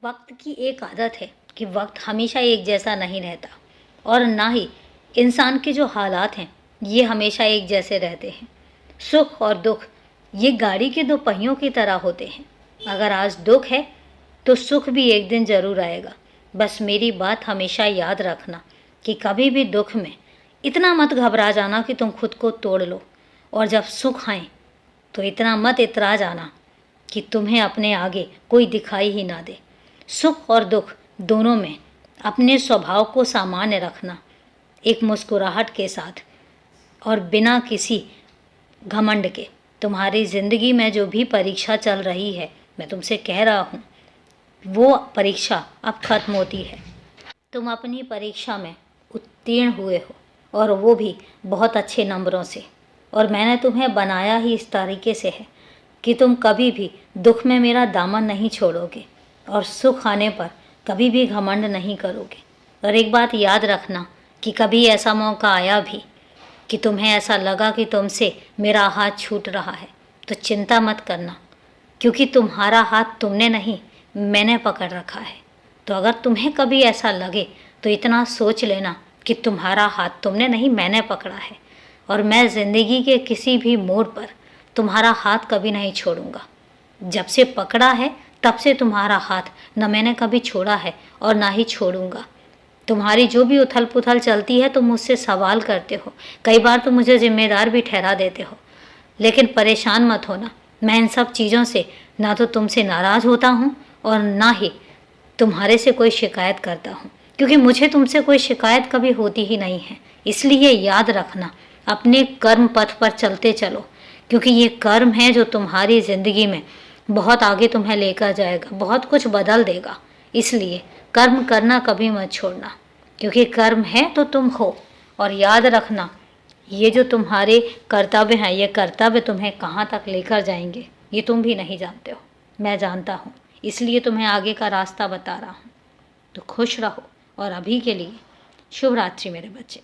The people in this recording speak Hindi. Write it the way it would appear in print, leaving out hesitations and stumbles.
वक्त की एक आदत है कि वक्त हमेशा एक जैसा नहीं रहता और ना ही इंसान के जो हालात हैं ये हमेशा एक जैसे रहते हैं। सुख और दुख ये गाड़ी के दो पहियों की तरह होते हैं। अगर आज दुख है तो सुख भी एक दिन ज़रूर आएगा। बस मेरी बात हमेशा याद रखना कि कभी भी दुख में इतना मत घबरा जाना कि तुम खुद को तोड़ लो, और जब सुख आए तो इतना मत इतरा जाना कि तुम्हें अपने आगे कोई दिखाई ही ना दे। सुख और दुख दोनों में अपने स्वभाव को सामान्य रखना, एक मुस्कुराहट के साथ और बिना किसी घमंड के। तुम्हारी ज़िंदगी में जो भी परीक्षा चल रही है, मैं तुमसे कह रहा हूँ, वो परीक्षा अब ख़त्म होती है। तुम अपनी परीक्षा में उत्तीर्ण हुए हो और वो भी बहुत अच्छे नंबरों से, और मैंने तुम्हें बनाया ही इस तरीके से है कि तुम कभी भी दुख में मेरा दामन नहीं छोड़ोगे और सुख आने पर कभी भी घमंड नहीं करोगे। और एक बात याद रखना कि कभी ऐसा मौका आया भी कि तुम्हें ऐसा लगा कि तुमसे मेरा हाथ छूट रहा है, तो चिंता मत करना, क्योंकि तुम्हारा हाथ तुमने नहीं, मैंने पकड़ रखा है। तो अगर तुम्हें कभी ऐसा लगे तो इतना सोच लेना कि तुम्हारा हाथ तुमने नहीं, मैंने पकड़ा है, और मैं ज़िंदगी के किसी भी मोड़ पर तुम्हारा हाथ कभी नहीं छोड़ूंगा। जब से पकड़ा है तब से तुम्हारा हाथ न मैंने कभी छोड़ा है और ना ही छोड़ूंगा। तुम्हारी जो भी उथल पुथल चलती है तुम मुझसे सवाल करते हो, कई बार तुम मुझे जिम्मेदार भी ठहरा देते हो, लेकिन परेशान मत होना। मैं इन सब चीज़ों से ना तो तुमसे नाराज़ होता हूँ और ना ही तुम्हारे से कोई शिकायत करता हूँ, क्योंकि मुझे तुमसे कोई शिकायत कभी होती ही नहीं है। इसलिए याद रखना, अपने कर्म पथ पर चलते चलो, क्योंकि ये कर्म है जो तुम्हारी ज़िंदगी में बहुत आगे तुम्हें लेकर जाएगा, बहुत कुछ बदल देगा। इसलिए कर्म करना कभी मत छोड़ना, क्योंकि कर्म है तो तुम हो। और याद रखना, ये जो तुम्हारे कर्तव्य हैं, ये कर्तव्य तुम्हें कहाँ तक लेकर जाएंगे ये तुम भी नहीं जानते हो, मैं जानता हूँ। इसलिए तुम्हें आगे का रास्ता बता रहा हूँ। तो खुश रहो, और अभी के लिए शुभ रात्रि मेरे बच्चे।